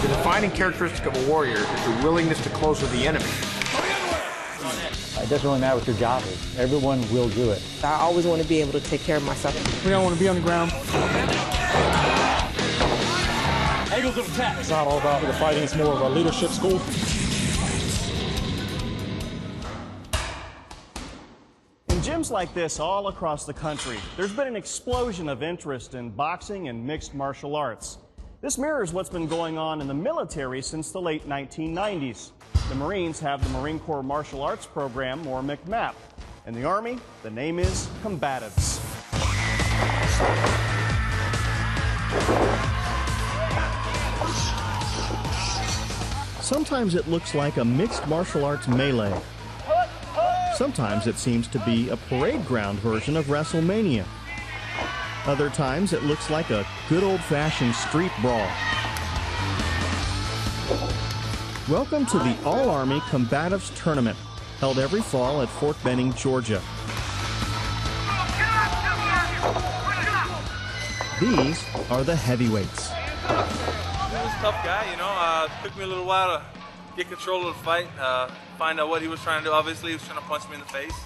The defining characteristic of a warrior is the willingness to close with the enemy. It doesn't really matter what your job is. Everyone will do it. I always want to be able to take care of myself. We don't want to be on the ground. Angles of attack. It's not all about the fighting, it's more of a leadership school. In gyms like this all across the country, there's been an explosion of interest in boxing and mixed martial arts. This mirrors what's been going on in the military since the late 1990s. The Marines have the Marine Corps Martial Arts Program, or MCMAP. In the Army, the name is Combatives. Sometimes it looks like a mixed martial arts melee. Sometimes it seems to be a parade ground version of WrestleMania. Other times it looks like a good old-fashioned street brawl. Welcome to the All-Army Combatives Tournament, held every fall at Fort Benning, Georgia. These are the heavyweights. He was a tough guy, you know. Took me a little while to get control of the fight, find out what he was trying to do. Obviously, he was trying to punch me in the face.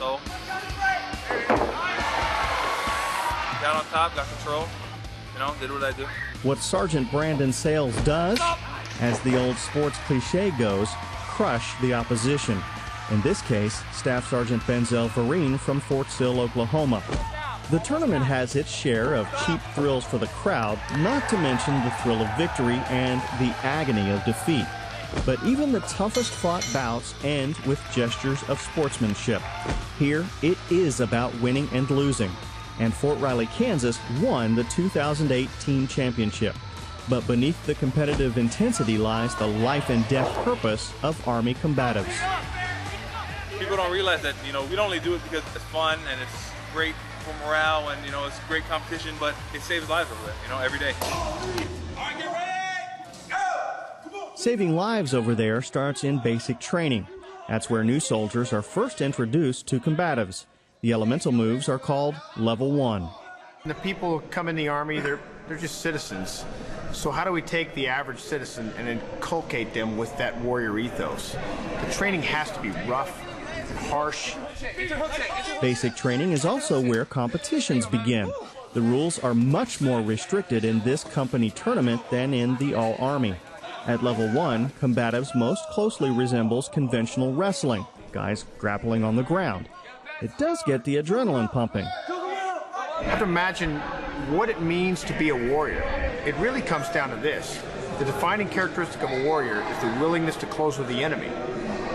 So, got on top, got control, you know, did what I do. What Sergeant Brandon Sales does, as the old sports cliche goes, crush the opposition. In this case, Staff Sergeant Benzel Vereen from Fort Sill, Oklahoma. The tournament has its share of cheap thrills for the crowd, not to mention the thrill of victory and the agony of defeat. But even the toughest fought bouts end with gestures of sportsmanship. Here, it is about winning and losing. And Fort Riley, Kansas won the 2008 team championship. But beneath the competitive intensity lies the life and death purpose of Army Combatives. People don't realize that, you know, we don't only do it because it's fun and it's great for morale and, you know, it's great competition, but it saves lives over there, you know, every day. Saving lives over there starts in basic training. That's where new soldiers are first introduced to combatives. The elemental moves are called Level 1. The people who come in the Army, they're just citizens. So how do we take the average citizen and inculcate them with that warrior ethos? The training has to be rough, harsh. Basic training is also where competitions begin. The rules are much more restricted in this company tournament than in the All-Army. At Level 1, combatives most closely resembles conventional wrestling, guys grappling on the ground. It does get the adrenaline pumping. You have to imagine what it means to be a warrior. It really comes down to this. The defining characteristic of a warrior is the willingness to close with the enemy.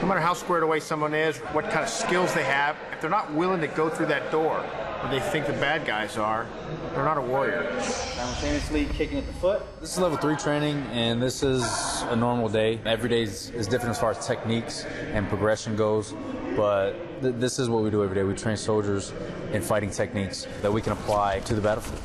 No matter how squared away someone is, what kind of skills they have, if they're not willing to go through that door where they think the bad guys are, they're not a warrior. Simultaneously kicking at the foot. This is level 3 training, and this is a normal day. Every day is different as far as techniques and progression goes, but this is what we do every day. We train soldiers in fighting techniques that we can apply to the battlefield.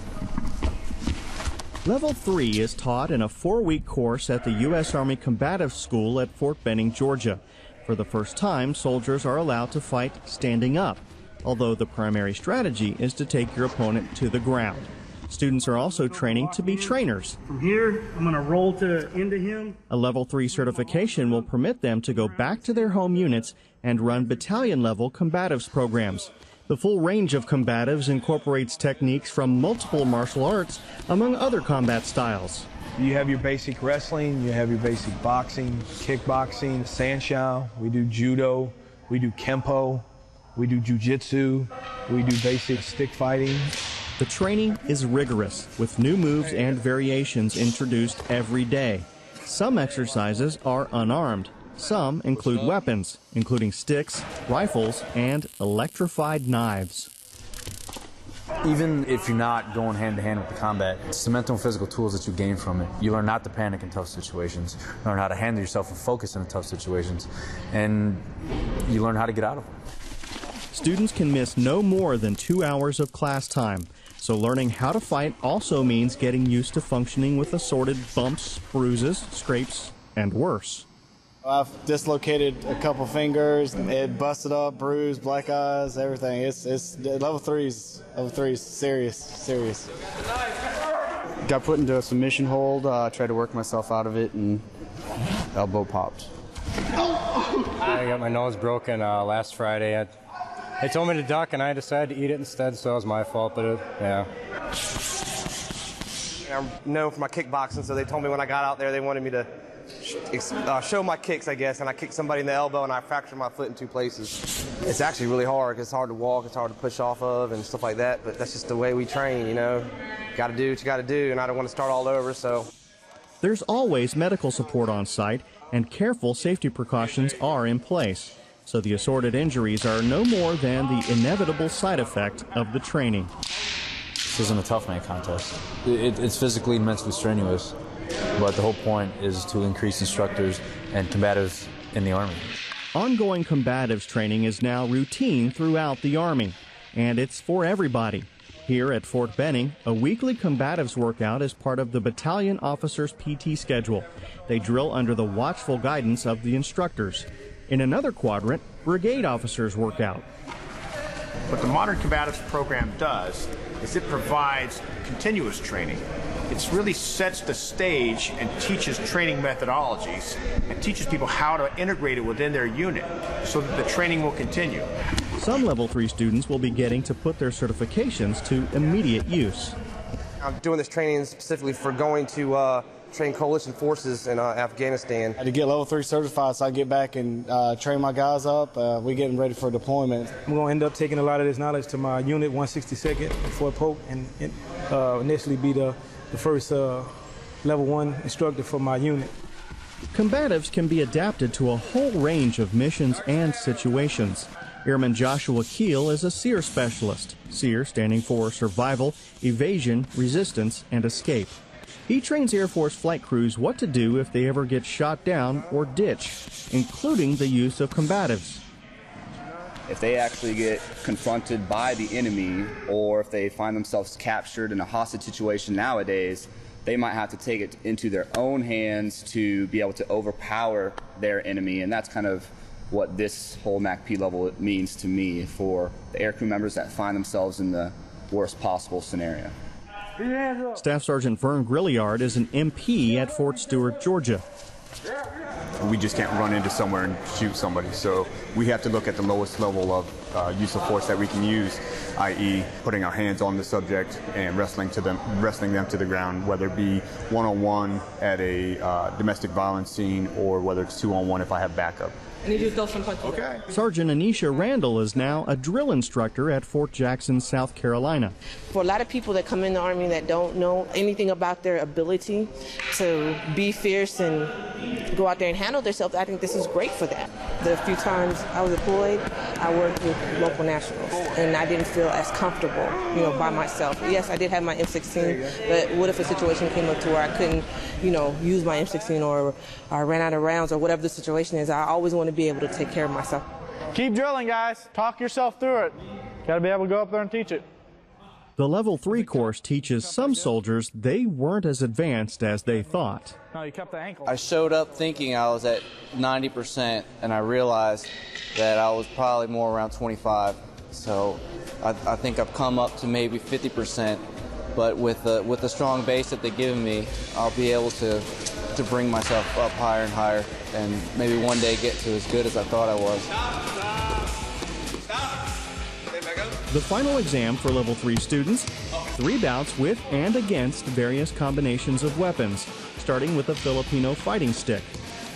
Level 3 is taught in a 4-week course at the U.S. Army Combative School at Fort Benning, Georgia. For the first time, soldiers are allowed to fight standing up, although the primary strategy is to take your opponent to the ground. Students are also training to be trainers. From here, I'm going to roll into him. A Level 3 certification will permit them to go back to their home units and run battalion-level combatives programs. The full range of combatives incorporates techniques from multiple martial arts, among other combat styles. You have your basic wrestling, you have your basic boxing, kickboxing, sanshou, we do judo, we do kempo, we do jujitsu, we do basic stick fighting. The training is rigorous, with new moves and variations introduced every day. Some exercises are unarmed. Some include weapons, including sticks, rifles, and electrified knives. Even if you're not going hand-to-hand with the combat, it's the mental and physical tools that you gain from it. You learn not to panic in tough situations, learn how to handle yourself and focus in tough situations, and you learn how to get out of them. Students can miss no more than 2 hours of class time. So learning how to fight also means getting used to functioning with assorted bumps, bruises, scrapes, and worse. I've dislocated a couple fingers, it busted up, bruised, black eyes, everything. It's level 3's serious. Got put into a submission hold, tried to work myself out of it, and elbow popped. I got my nose broken last Friday. They told me to duck, and I decided to eat it instead, so it was my fault, but yeah. I'm known for my kickboxing, so they told me when I got out there they wanted me to show my kicks, I guess, and I kicked somebody in the elbow and I fractured my foot in 2 places. It's actually really hard. It's hard to walk, it's hard to push off of and stuff like that, but that's just the way we train, you know. Got to do what you got to do, and I don't want to start all over, so. There's always medical support on site, and careful safety precautions are in place. So the assorted injuries are no more than the inevitable side effect of the training. This isn't a tough man contest. It's physically and mentally strenuous, but the whole point is to increase instructors and combatives in the Army. Ongoing combatives training is now routine throughout the Army, and it's for everybody. Here at Fort Benning, a weekly combatives workout is part of the battalion officers' PT schedule. They drill under the watchful guidance of the instructors. In another quadrant, brigade officers work out. What the Modern Combatives program does is it provides continuous training. It really sets the stage and teaches training methodologies and teaches people how to integrate it within their unit so that the training will continue. Some Level 3 students will be getting to put their certifications to immediate use. I'm doing this training specifically for going to train coalition forces in Afghanistan. To get level 3 certified so I get back and train my guys up, we're getting ready for deployment. I'm going to end up taking a lot of this knowledge to my unit, 162nd, Fort Polk, and initially be the first level 1 instructor for my unit. Combatives can be adapted to a whole range of missions and situations. Airman Joshua Keel is a SEER specialist, SEER standing for Survival, Evasion, Resistance, and Escape. He trains Air Force flight crews what to do if they ever get shot down or ditched, including the use of combatives. If they actually get confronted by the enemy, or if they find themselves captured in a hostage situation nowadays, they might have to take it into their own hands to be able to overpower their enemy, and that's kind of what this whole MACP level means to me for the aircrew members that find themselves in the worst possible scenario. Staff Sergeant Vern Grilliard is an MP at Fort Stewart, Georgia. We just can't run into somewhere and shoot somebody, so we have to look at the lowest level of use of force that we can use, i.e. putting our hands on the subject and wrestling them to the ground, whether it be one-on-one at a domestic violence scene or whether it's two-on-one if I have backup. I need you to throw some punches. Okay. Sergeant Anisha Randall is now a drill instructor at Fort Jackson, South Carolina. For a lot of people that come in the Army that don't know anything about their ability to be fierce and go out there and handle themselves, I think this is great for them. The few times I was deployed, I worked with local nationals, and I didn't feel as comfortable, by myself. Yes, I did have my M16, but what if a situation came up to where I couldn't, use my M16 or I ran out of rounds or whatever the situation is? I always want to be able to take care of myself. Keep drilling, guys. Talk yourself through it. Got to be able to go up there and teach it. The Level 3 course teaches some soldiers they weren't as advanced as they thought. No, you kept the ankle. I showed up thinking I was at 90%, and I realized that I was probably more around 25. So I think I've come up to maybe 50%, but with the strong base that they've given me, I'll be able to bring myself up higher and higher, and maybe one day get to as good as I thought I was. The final exam for Level 3 students, 3 bouts with and against various combinations of weapons, starting with a Filipino fighting stick.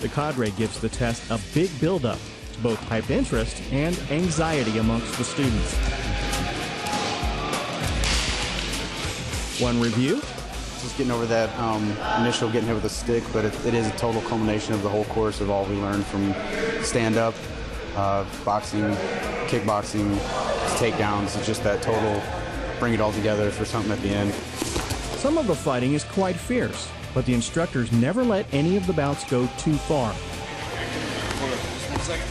The cadre gives the test a big build-up to both hype interest and anxiety amongst the students. One review. Just getting over that initial getting hit with a stick, but it is a total culmination of the whole course of all we learned from stand-up, boxing, kickboxing, takedowns. It's just that total bring it all together for something at the end. Some of the fighting is quite fierce, but the instructors never let any of the bouts go too far. Hold on, just 1 second.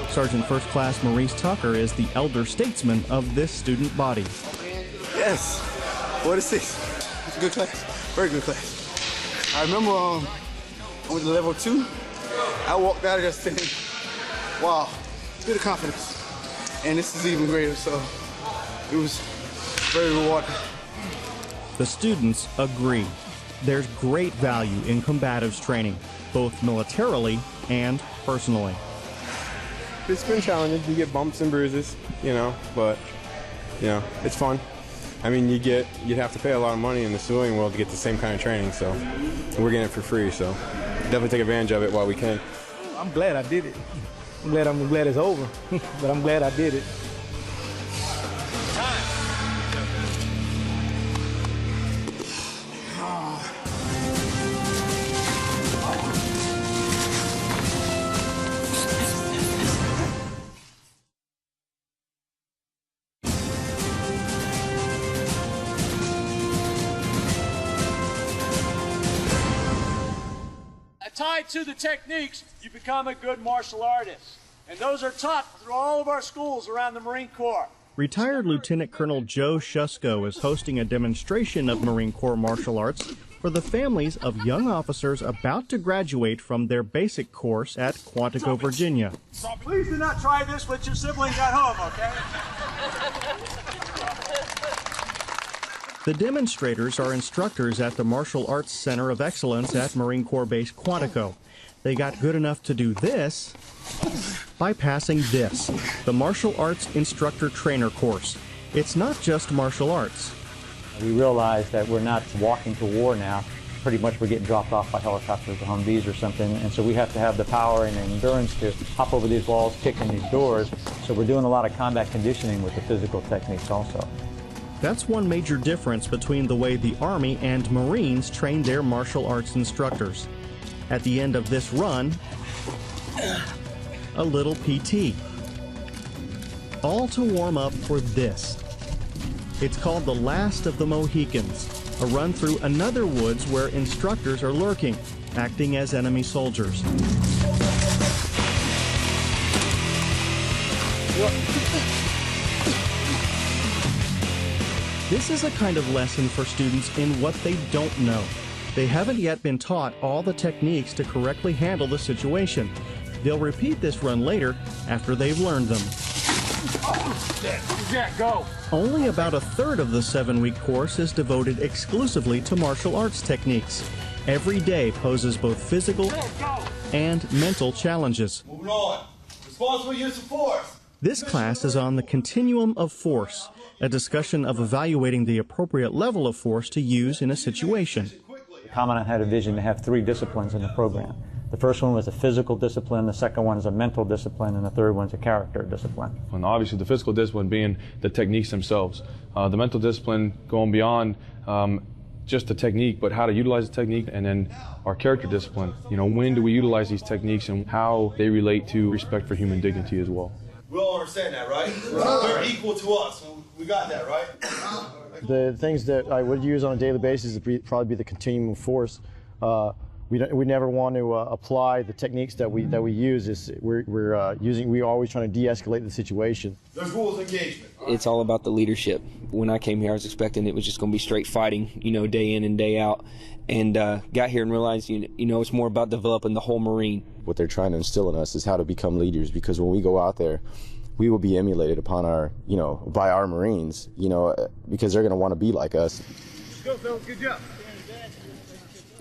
Sergeant First Class Maurice Tucker is the elder statesman of this student body. Yes. What is this? It's a good class. Very good class. I remember I went to level 2. I walked out of there saying, wow, it's good confidence. And this is even greater, so it was very rewarding. The students agree. There's great value in combatives training, both militarily and personally. It's been challenging. You get bumps and bruises, but, it's fun. I mean, you'd have to pay a lot of money in the civilian world to get the same kind of training, so we're getting it for free, so definitely take advantage of it while we can. I'm glad I did it. I'm glad it's over, but I'm glad I did it. Tied to the techniques, you become a good martial artist. And those are taught through all of our schools around the Marine Corps. Retired Lieutenant Colonel Joe Shusko is hosting a demonstration of Marine Corps martial arts for the families of young officers about to graduate from their basic course at Quantico, Virginia. Please do not try this with your siblings at home, okay? The demonstrators are instructors at the Martial Arts Center of Excellence at Marine Corps Base Quantico. They got good enough to do this by passing this, the Martial Arts Instructor Trainer course. It's not just martial arts. We realize that we're not walking to war now. Pretty much we're getting dropped off by helicopters or Humvees or something, and so we have to have the power and endurance to hop over these walls, kick in these doors. So we're doing a lot of combat conditioning with the physical techniques also. That's one major difference between the way the Army and Marines train their martial arts instructors. At the end of this run, a little PT. All to warm up for this. It's called the Last of the Mohicans, a run through another woods where instructors are lurking, acting as enemy soldiers. This is a kind of lesson for students in what they don't know. They haven't yet been taught all the techniques to correctly handle the situation. They'll repeat this run later after they've learned them. Go. Only about a third of the 7-week course is devoted exclusively to martial arts techniques. Every day poses both physical and mental challenges. Moving on. Responsible use of force. This class is on the continuum of force, a discussion of evaluating the appropriate level of force to use in a situation. The Commandant had a vision to have 3 disciplines in the program. The first one was a physical discipline, the second one is a mental discipline, and the third one's a character discipline. And obviously the physical discipline being the techniques themselves. The mental discipline going beyond just the technique, but how to utilize the technique, and then our character discipline. When do we utilize these techniques and how they relate to respect for human dignity as well. We all understand that, right? They're equal to us. We got that, right? The things that I would use on a daily basis would probably be the continuum of force. We never want to apply the techniques that we use. We're always trying to de-escalate the situation. There's rules of engagement. It's all about the leadership. When I came here, I was expecting it was just going to be straight fighting, day in and day out. And got here and realized, it's more about developing the whole Marine. What they're trying to instill in us is how to become leaders, because when we go out there, we will be emulated upon by our Marines, because they're going to want to be like us. Go, Phil. Good job.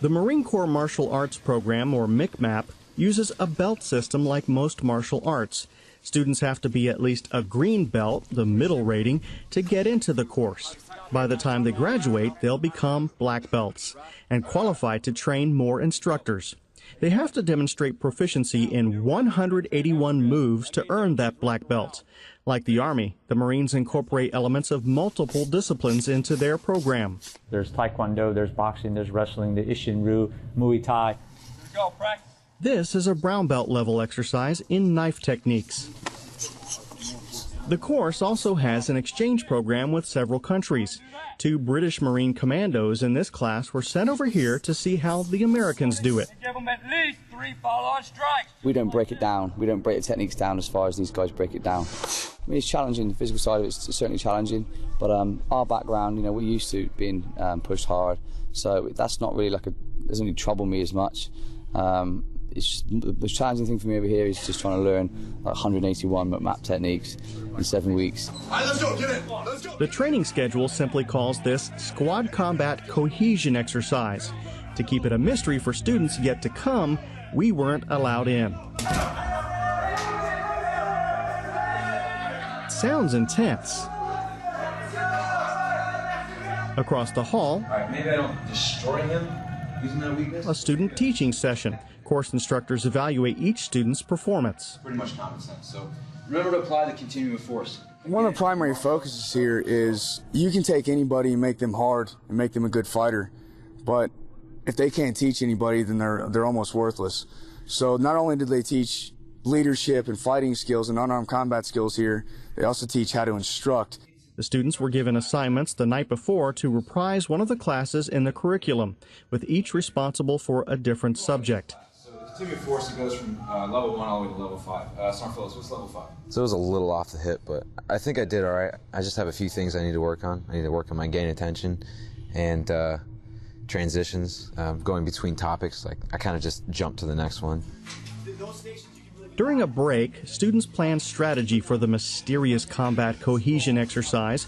The Marine Corps Martial Arts Program, or MCMAP, uses a belt system like most martial arts. Students have to be at least a green belt, the middle rating, to get into the course. By the time they graduate, they'll become black belts and qualify to train more instructors. They have to demonstrate proficiency in 181 moves to earn that black belt. Like the Army, the Marines incorporate elements of multiple disciplines into their program. There's Taekwondo, there's boxing, there's wrestling, the Ishin-Ryu, Muay Thai. Go, practice. This is a brown belt level exercise in knife techniques. The course also has an exchange program with several countries. 2 British Marine commandos in this class were sent over here to see how the Americans do it. Give them at least 3 follow-on strikes. We don't break it down. We don't break the techniques down as far as these guys break it down. I mean, it's challenging. The physical side of it's certainly challenging. But our background, you know, we're used to being pushed hard. So that's not really doesn't really trouble me as much. It's just, the challenging thing for me over here is just trying to learn 181 MCMAP techniques in 7 weeks. All right, let's go, get it. Let's go. The training schedule simply calls this Squad Combat Cohesion Exercise. To keep it a mystery for students yet to come, we weren't allowed in. Sounds intense. Across the hall, all right, maybe I don't destroy him using that weakness. A student teaching session. Course instructors evaluate each student's performance. Pretty much common sense. So remember to apply the continuum of force. One of the primary focuses here is you can take anybody and make them hard and make them a good fighter, but if they can't teach anybody, then they're almost worthless. So not only did they teach leadership and fighting skills and unarmed combat skills here, they also teach how to instruct. The students were given assignments the night before to reprise one of the classes in the curriculum, with each responsible for a different subject. So the continuum of force goes from level 1 all the way to level 5. Smart fellows, what's level 5? So it was a little off the hip, but I think I did all right. I just have a few things I need to work on. I need to work on my gain attention and transitions, going between topics. Like I kind of just jumped to the next one. During a break, students planned strategy for the mysterious combat cohesion exercise.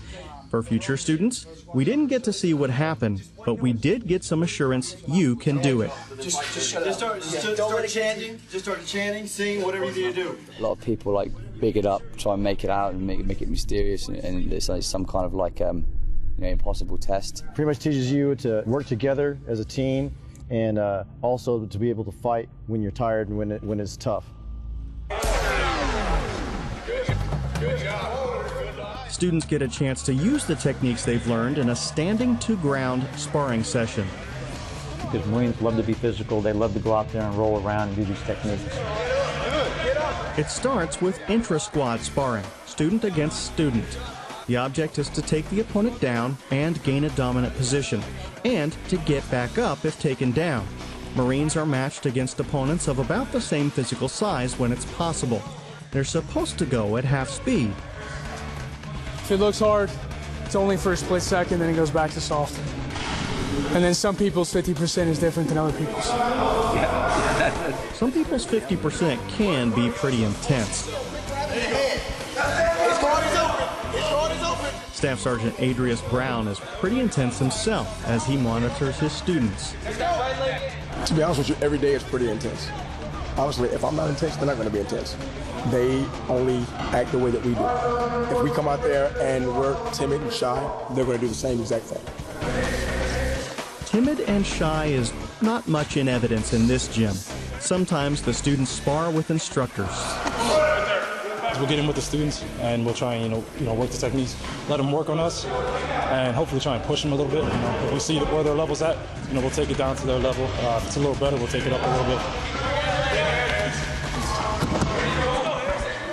For future students, we didn't get to see what happened, but we did get some assurance you can do it. Just start chanting, sing, whatever you need to do. A lot of people like big it up, try and make it out and make it mysterious, and it's like some kind of like impossible test. Pretty much teaches you to work together as a team, and also to be able to fight when you're tired and when it's tough. Students get a chance to use the techniques they've learned in a standing-to-ground sparring session. Because Marines love to be physical, they love to go out there and roll around and do these techniques. It starts with intra-squad sparring, student against student. The object is to take the opponent down and gain a dominant position, and to get back up if taken down. Marines are matched against opponents of about the same physical size when it's possible. They're supposed to go at half speed. If it looks hard, it's only for a split second, then it goes back to soft. And then some people's 50% is different than other people's. Some people's 50% can be pretty intense. Staff Sergeant Adrius Brown is pretty intense himself as he monitors his students. To be honest with you, every day is pretty intense. Honestly, if I'm not intense, they're not going to be intense. They only act the way that we do. If we come out there and we're timid and shy, they're going to do the same exact thing. Timid and shy is not much in evidence in this gym. Sometimes the students spar with instructors. We'll get in with the students and we'll try and work the techniques, let them work on us, and hopefully try and push them a little bit. If we see where their level's at, we'll take it down to their level. If it's a little better, we'll take it up a little bit.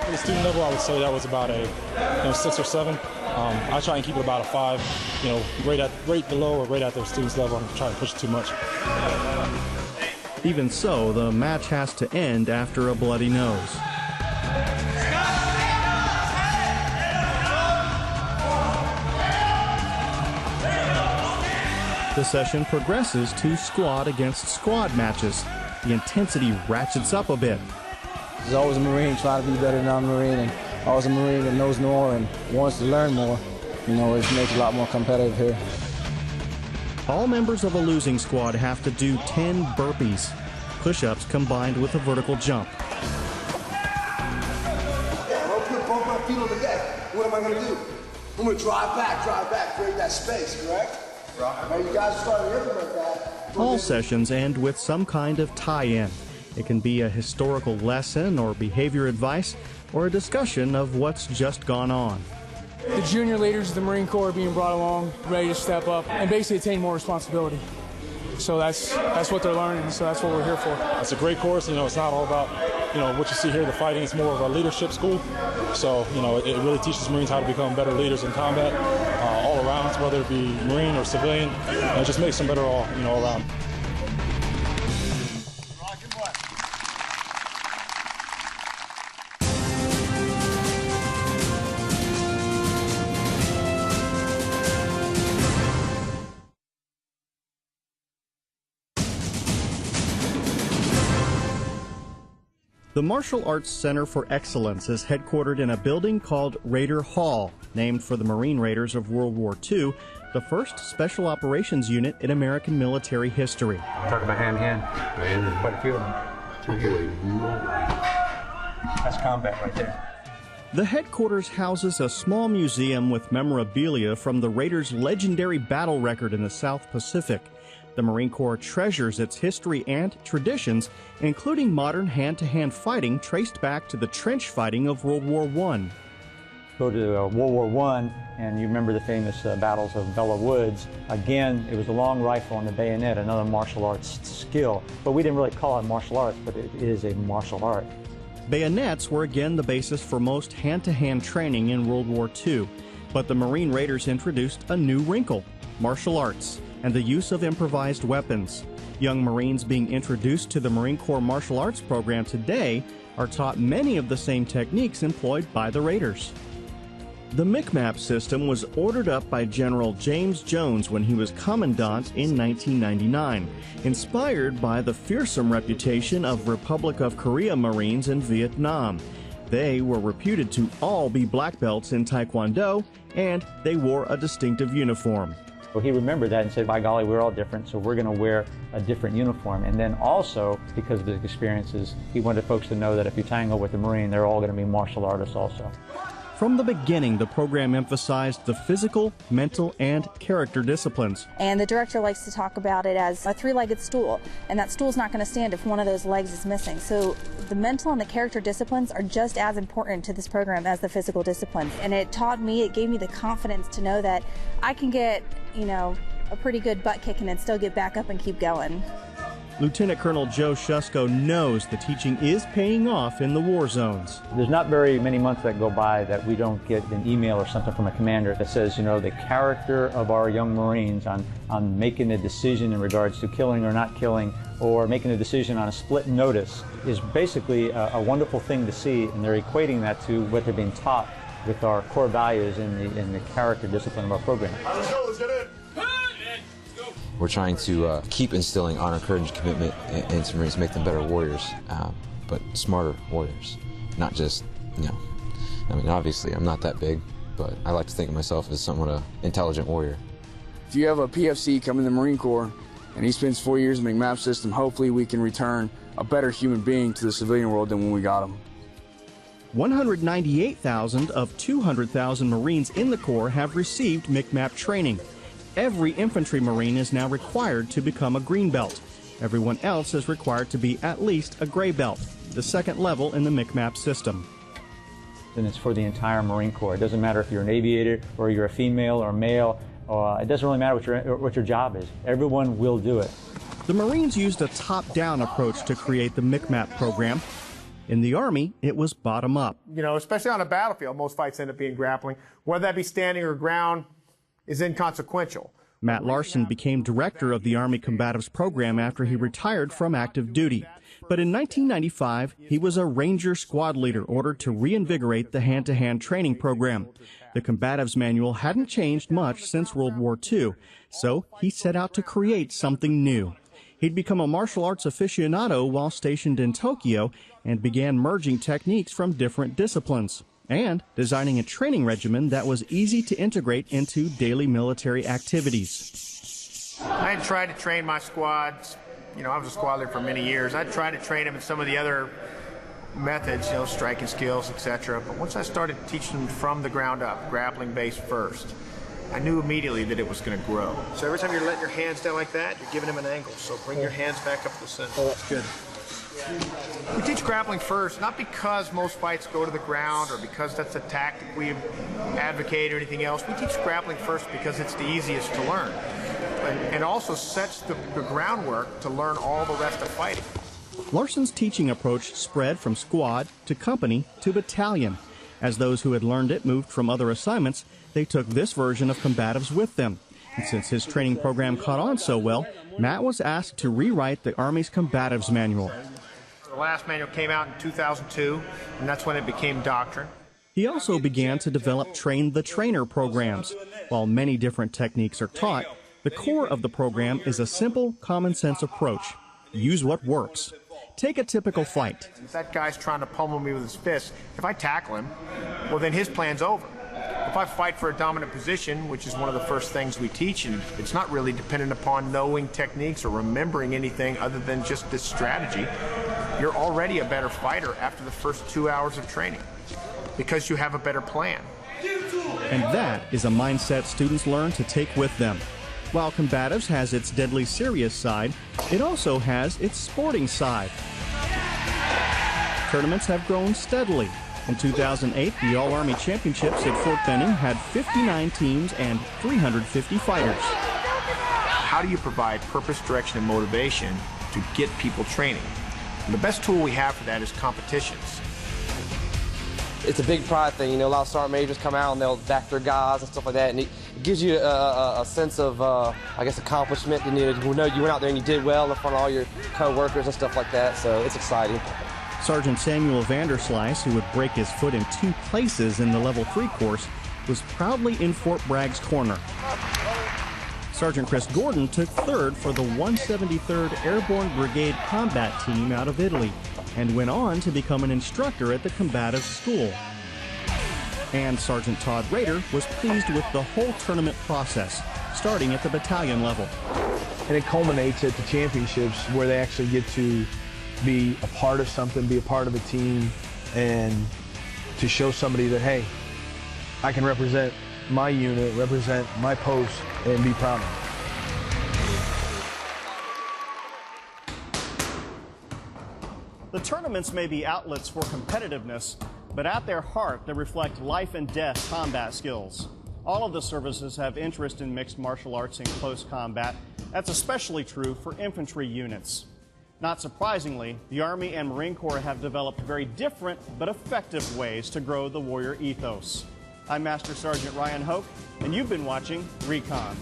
At the student level, I would say that was about a 6 or 7. I try and keep it about a 5. Right below or right at their students' level. I'm trying to push it too much. Even so, the match has to end after a bloody nose. The session progresses to squad against squad matches. The intensity ratchets up a bit. There's always a Marine trying to be better than I'm a Marine, and always a Marine that knows more and wants to learn more. It makes it a lot more competitive here. All members of a losing squad have to do 10 burpees, push-ups combined with a vertical jump. I'll put both my feet on the deck. What am I going to do? I'm going to drive back, create that space, correct? Now you guys started to implement that. All sessions end with some kind of tie-in. It can be a historical lesson or behavior advice or a discussion of what's just gone on. The junior leaders of the Marine Corps are being brought along, ready to step up and basically attain more responsibility. So that's what they're learning, so that's what we're here for. It's a great course. It's not all about what you see here, the fighting is more of a leadership school. So, it really teaches Marines how to become better leaders in combat, all around, whether it be Marine or civilian. It just makes them better all around. The Martial Arts Center for Excellence is headquartered in a building called Raider Hall, named for the Marine Raiders of World War II, the first special operations unit in American military history. Talk about hand-to-hand. There's quite a few of them. That's combat right there. The headquarters houses a small museum with memorabilia from the Raiders' legendary battle record in the South Pacific. The Marine Corps treasures its history and traditions, including modern hand-to-hand fighting traced back to the trench fighting of World War I. Go to World War I, and you remember the famous battles of Bella Woods. Again, it was a long rifle and the bayonet, another martial arts skill. But we didn't really call it martial arts, but it is a martial art. Bayonets were again the basis for most hand-to-hand training in World War II. But the Marine Raiders introduced a new wrinkle: martial arts and the use of improvised weapons. Young Marines being introduced to the Marine Corps martial arts program today are taught many of the same techniques employed by the Raiders. The MCMAP system was ordered up by General James Jones when he was Commandant in 1999, inspired by the fearsome reputation of Republic of Korea Marines in Vietnam. They were reputed to all be black belts in Taekwondo, and they wore a distinctive uniform. Well, he remembered that and said, by golly, we're all different, so we're going to wear a different uniform. And then also, because of his experiences, he wanted folks to know that if you tangle with a Marine, they're all going to be martial artists also. From the beginning, the program emphasized the physical, mental, and character disciplines. And the director likes to talk about it as a three-legged stool, and that stool's not going to stand if one of those legs is missing. So the mental and the character disciplines are just as important to this program as the physical disciplines. And it gave me the confidence to know that I can get, a pretty good butt kicking and still get back up and keep going. Lieutenant Colonel Joe Shusko knows the teaching is paying off in the war zones. There's not very many months that go by that we don't get an email or something from a commander that says, the character of our young Marines on making a decision in regards to killing or not killing, or making a decision on a split notice is basically a wonderful thing to see, and they're equating that to what they're being taught with our core values in the character discipline of our program. We're trying to keep instilling honor, courage, and commitment into Marines, make them better warriors, but smarter warriors. Not just, obviously I'm not that big, but I like to think of myself as somewhat an intelligent warrior. If you have a PFC come in the Marine Corps and he spends 4 years in the MCMAP system, hopefully we can return a better human being to the civilian world than when we got him. 198,000 of 200,000 Marines in the Corps have received MCMAP training. Every infantry Marine is now required to become a green belt. Everyone else is required to be at least a gray belt, the second level in the MCMAP system. And it's for the entire Marine Corps. It doesn't matter if you're an aviator or you're a female or male. It doesn't really matter what your job is. Everyone will do it. The Marines used a top-down approach to create the MCMAP program. In the Army, it was bottom-up. Especially on a battlefield, most fights end up being grappling. Whether that be standing or ground is inconsequential. Matt Larson became director of the Army Combatives program after he retired from active duty. But in 1995, he was a Ranger squad leader ordered to reinvigorate the hand-to-hand training program. The Combatives manual hadn't changed much since World War II, so he set out to create something new. He'd become a martial arts aficionado while stationed in Tokyo and began merging techniques from different disciplines and designing a training regimen that was easy to integrate into daily military activities. I had tried to train my squads. I was a squad leader for many years. I tried to train them in some of the other methods, striking skills, etc. But once I started teaching them from the ground up, grappling based first, I knew immediately that it was going to grow. So every time you're letting your hands down like that, you're giving them an angle. So bring your hands back up to the center. Oh, that's good. We teach grappling first, not because most fights go to the ground or because that's a tactic we advocate or anything else. We teach grappling first because it's the easiest to learn and also sets the groundwork to learn all the rest of fighting. Larson's teaching approach spread from squad to company to battalion. As those who had learned it moved from other assignments, they took this version of combatives with them. And since his training program caught on so well, Matt was asked to rewrite the Army's combatives manual. The last manual came out in 2002, and that's when it became doctrine. He also began to develop Train the Trainer programs. While many different techniques are taught, the core of the program is a simple, common-sense approach. Use what works. Take a typical fight. If that guy's trying to pummel me with his fist, if I tackle him, well, then his plan's over. If I fight for a dominant position, which is one of the first things we teach, and it's not really dependent upon knowing techniques or remembering anything other than just this strategy, you're already a better fighter after the first 2 hours of training because you have a better plan. And that is a mindset students learn to take with them. While combatives has its deadly serious side, it also has its sporting side. Tournaments have grown steadily. In 2008, the All-Army Championships at Fort Benning had 59 teams and 350 fighters. How do you provide purpose, direction, and motivation to get people training? And the best tool we have for that is competitions. It's a big pride thing. You know, a lot of sergeant majors come out and they'll back their guys and stuff like that, and it gives you a sense of, I guess, accomplishment. You know, you went out there and you did well in front of all your co-workers and stuff like that, so it's exciting. Sergeant Samuel Vanderslice, who would break his foot in 2 places in the Level 3 course, was proudly in Fort Bragg's corner. Sergeant Chris Gordon took 3rd for the 173rd Airborne Brigade Combat Team out of Italy and went on to become an instructor at the Combatives School. And Sergeant Todd Rader was pleased with the whole tournament process, starting at the battalion level. And it culminates at the championships where they actually get to be a part of something, be a part of a team, and to show somebody that, hey, I can represent my unit, represent my post, and be proud of it. The tournaments may be outlets for competitiveness, but at their heart, they reflect life and death combat skills. All of the services have interest in mixed martial arts and close combat. That's especially true for infantry units. Not surprisingly, the Army and Marine Corps have developed very different but effective ways to grow the warrior ethos. I'm Master Sergeant Ryan Hoke, and you've been watching Recon.